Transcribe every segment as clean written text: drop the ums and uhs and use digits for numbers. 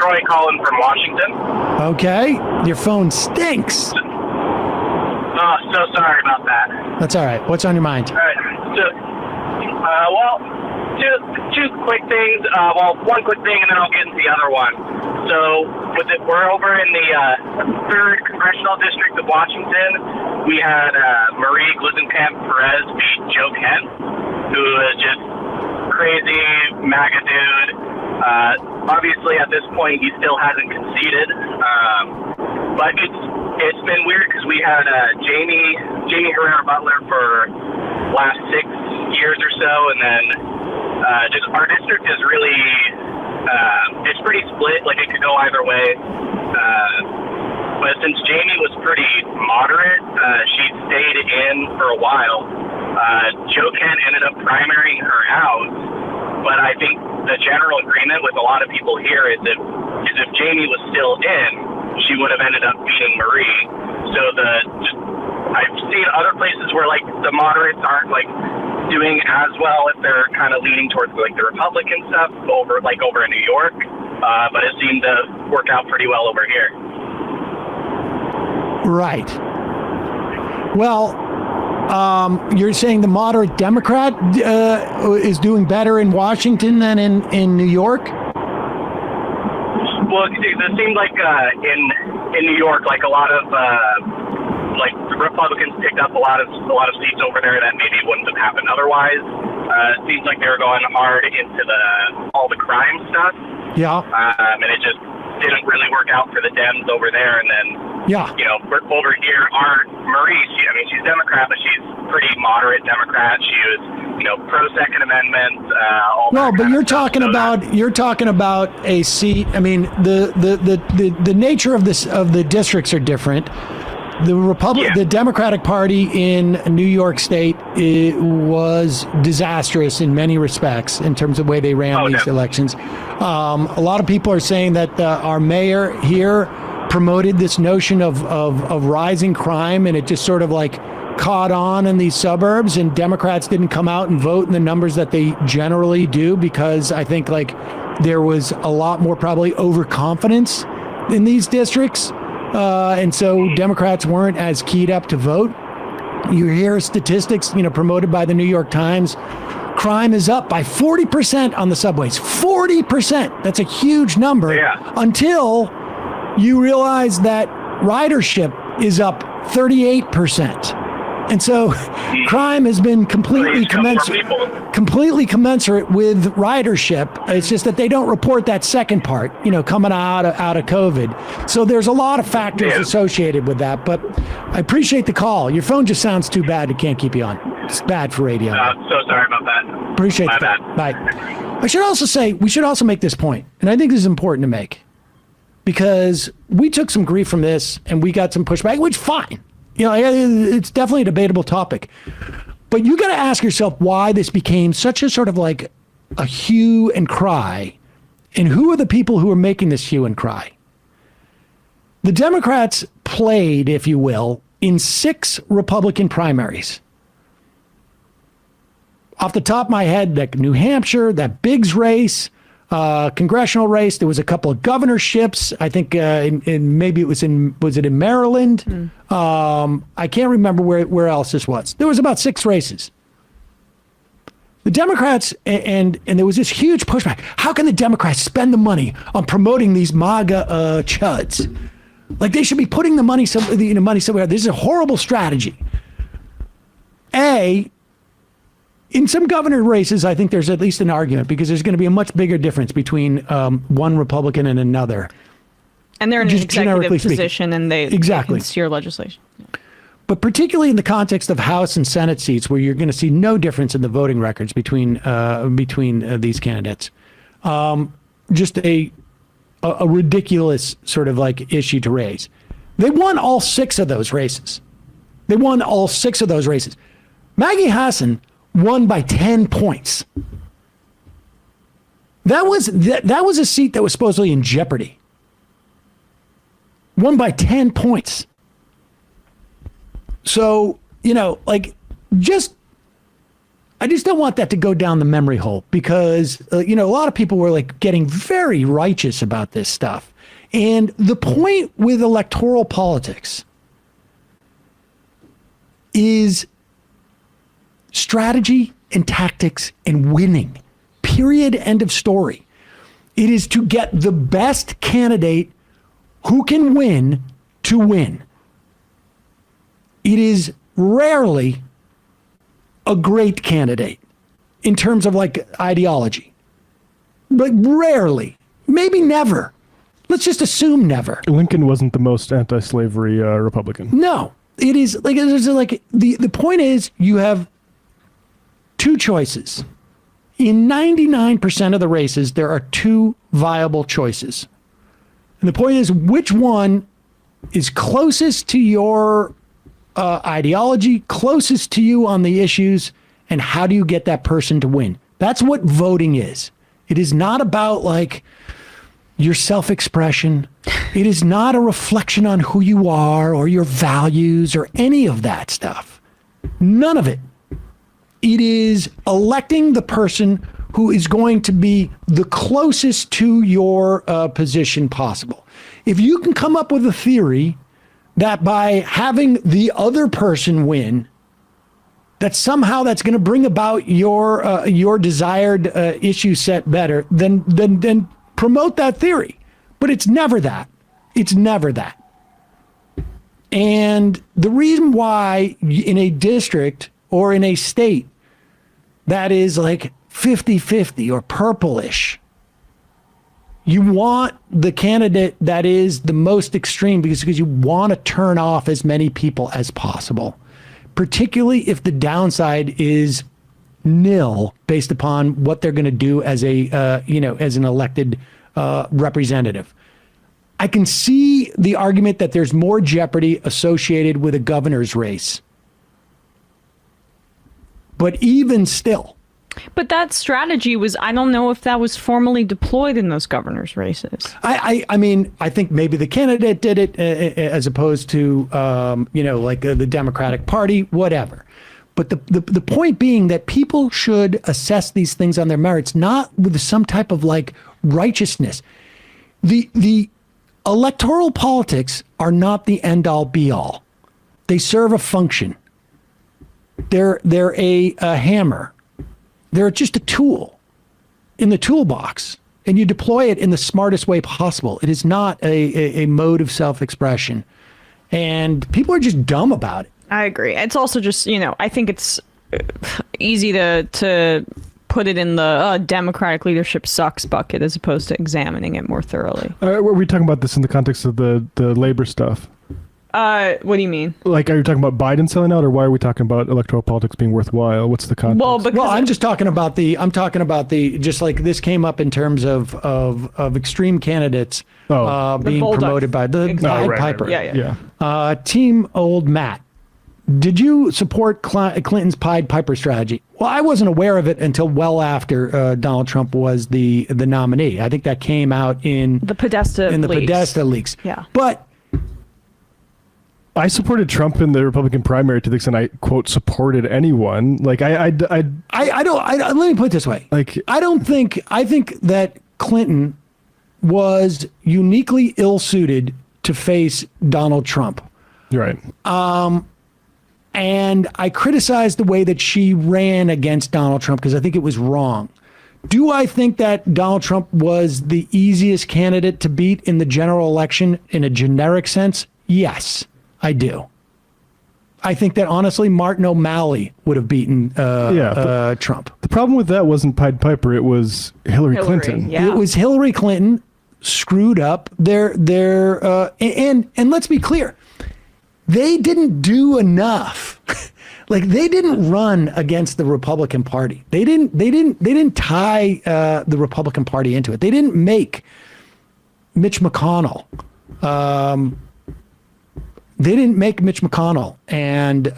Troy calling from Washington. Okay. Your phone stinks. Oh, so sorry about that. That's all right. What's on your mind? All right. So, two quick things. One quick thing, and then I'll get into the other one. So, we're over in the 3rd Congressional District of Washington. We had Marie Gluesenkamp-Perez beat Joe Kent, who is just crazy MAGA dude. Obviously, at this point, he still hasn't conceded. But it's been weird because we had Jamie Herrera Butler for last 6 years or so, and then just our district is really it's pretty split. Like, it could go either way. But since Jamie was pretty moderate, she stayed in for a while. Joe Kent ended up primarying her out, but I think the general agreement with a lot of people here is if Jamie was still in, she would have ended up beating Marie. So I've seen other places where like the moderates aren't like doing as well if they're kind of leaning towards like the Republican stuff over in New York, but it seemed to work out pretty well over here. Right. Well, you're saying the moderate Democrat is doing better in Washington than in New York? Well, it seemed like in New York, like a lot of like the Republicans picked up a lot of seats over there that maybe wouldn't have happened otherwise. It seems like they were going hard into all the crime stuff. Yeah. And it just didn't really work out for the Dems over there. And then, you know, over here, Marie, she's Democrat, but she's pretty moderate Democrat. She was, you know, pro-Second Amendment. Well, but you're talking about a seat. I mean, the nature of the districts are different. The Democratic Party in New York State was disastrous in many respects in terms of the way they ran these elections. A lot of people are saying that our mayor here promoted this notion of rising crime, and it just sort of like caught on in these suburbs, and Democrats didn't come out and vote in the numbers that they generally do because I think like there was a lot more probably overconfidence in these districts. And so Democrats weren't as keyed up to vote. You hear statistics, you know, promoted by the New York Times. Crime is up by 40% on the subways. 40%. That's a huge number. Yeah. Until you realize that ridership is up 38%. And so crime has been completely commensurate with ridership. It's just that they don't report that second part, you know, coming out of COVID. So there's a lot of factors associated with that. But I appreciate the call. Your phone just sounds too bad. It can't keep you on. It's bad for radio. So sorry about that. Appreciate that. Bye. I should also say, we should also make this point, and I think this is important to make, because we took some grief from this and we got some pushback, which fine. You know, it's definitely a debatable topic. But you got to ask yourself why this became such a sort of like a hue and cry. And who are the people who are making this hue and cry? The Democrats played, if you will, in 6 Republican primaries. Off the top of my head, that New Hampshire, that Biggs race, congressional race. There was a couple of governorships. I think maybe was it in Maryland? I can't remember where else this was. There was about 6 races. The Democrats, and there was this huge pushback. How can the Democrats spend the money on promoting these MAGA chuds? Like, they should be putting the money somewhere. This is a horrible strategy. In some governor races, I think there's at least an argument because there's going to be a much bigger difference between one Republican and another. And they're in an executive position and they can steer legislation. But particularly in the context of House and Senate seats, where you're going to see no difference in the voting records between these candidates. Just a ridiculous sort of like issue to raise. They won all 6 of those races. Maggie Hassan won by 10 points. That was a seat that was supposedly in jeopardy. Won by 10 points. So, you know, like, just I just don't want that to go down the memory hole because, a lot of people were like getting very righteous about this stuff. And the point with electoral politics is strategy and tactics and winning. Period. End of story. It is to get the best candidate who can win to win. It is rarely a great candidate in terms of like ideology, but rarely, maybe never. Let's just assume never. Lincoln wasn't the most anti-slavery Republican. No, it is like the point is you have two choices. In 99% of the races, there are two viable choices. And the point is which one is closest to your ideology, closest to you on the issues, and how do you get that person to win? That's what voting is. It is not about like your self-expression. It is not a reflection on who you are or your values or any of that stuff. None of it. It is electing the person who is going to be the closest to your position possible. If you can come up with a theory that by having the other person win, that somehow that's going to bring about your desired issue set better, then promote that theory. But it's never that. It's never that. And the reason why in a district or in a state that is like 50-50 or purplish, you want the candidate that is the most extreme because you want to turn off as many people as possible, particularly if the downside is nil based upon what they're going to do as as an elected representative. I can see the argument that there's more jeopardy associated with a governor's race. But even still. But that strategy was, I don't know if that was formally deployed in those governor's races. I mean, I think maybe the candidate did it as opposed to, the Democratic Party, whatever. But the point being that people should assess these things on their merits, not with some type of like righteousness. The electoral politics are not the end all be all. They serve a function. They're a hammer. They're just a tool in the toolbox, and you deploy it in the smartest way possible. It is not a mode of self-expression, and people are just dumb about it. I agree. It's also just, I think it's easy to put it in the Democratic leadership sucks bucket as opposed to examining it more thoroughly. Were we talking about this in the context of the labor stuff? What do you mean? Like, are you talking about Biden selling out, or why are we talking about electoral politics being worthwhile? What's the context? Well, I'm just talking about just like this came up in terms of extreme candidates being promoted by the Pied Piper. Yeah. Team Old Matt, did you support Clinton's Pied Piper strategy? Well, I wasn't aware of it until well after Donald Trump was the nominee. I think that came out in the Podesta leaks. Yeah. But I supported Trump in the Republican primary to the extent I quote supported anyone. Like I don't. Let me put it this way. Like I think that Clinton was uniquely ill-suited to face Donald Trump. Right. And I criticized the way that she ran against Donald Trump because I think it was wrong. Do I think that Donald Trump was the easiest candidate to beat in the general election in a generic sense? Yes. I do. I think that honestly, Martin O'Malley would have beaten Trump. The problem with that wasn't Pied Piper; it was Hillary Clinton. Yeah. It was Hillary Clinton screwed up and let's be clear, they didn't do enough. Like they didn't run against the Republican Party. They didn't tie the Republican Party into it. They didn't make Mitch McConnell. They didn't make Mitch McConnell and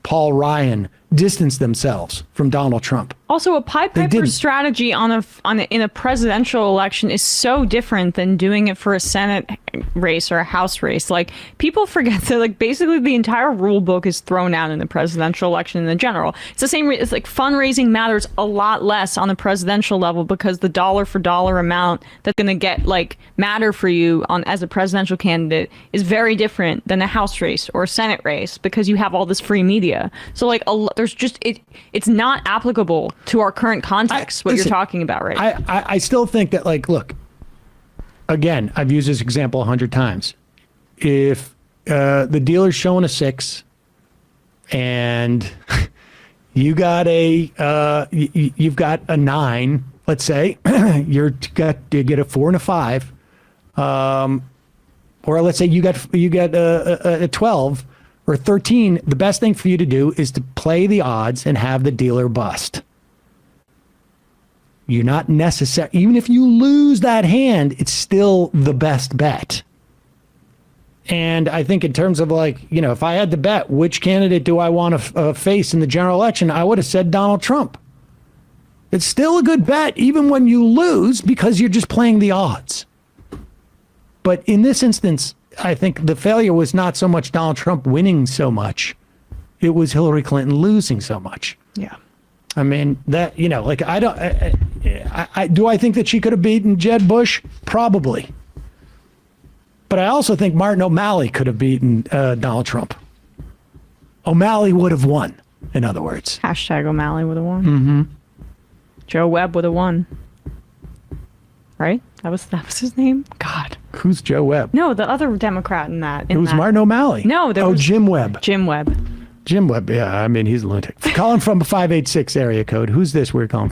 Paul Ryan distanced themselves from Donald Trump. Also, a Pied Piper didn't. strategy in a presidential election is so different than doing it for a Senate race or a House race. Like, people forget that, like, basically the entire rule book is thrown out in the presidential election in the general. It's the same. It's like fundraising matters a lot less on the presidential level because the dollar for dollar amount that's going to get like matter for you on as a presidential candidate is very different than a House race or a Senate race because you have all this free media. So like there's just it's not applicable to our current context, what you're talking about, right? I still think that, like, look, again, I've used this example 100 times. If the dealer's showing a 6 and you've got a 9, let's say, you get a 4 and a 5, or let's say you get a 12 or 13, the best thing for you to do is to play the odds and have the dealer bust. You're not necessary. Even if you lose that hand, it's still the best bet. And I think in terms of, like, you know, if I had to bet which candidate do I want to face in the general election, I would have said Donald Trump. It's still a good bet, even when you lose, because you're just playing the odds. But in this instance, I think the failure was not so much Donald Trump winning so much. It was Hillary Clinton losing so much. Yeah. I mean, that, you know, like, do I think that she could have beaten Jeb Bush? Probably. But I also think Martin O'Malley could have beaten Donald Trump. O'Malley would have won, in other words. Hashtag O'Malley would have won. Mm-hmm. Joe Webb would have won. Right? That was his name? God. Who's Joe Webb? No, the other Democrat in that. It was Martin O'Malley. No, there was Jim Webb. Jim Webb. Jim Webb, yeah, I mean, he's a lunatic. Calling from a 586 area code. Who's this we're calling?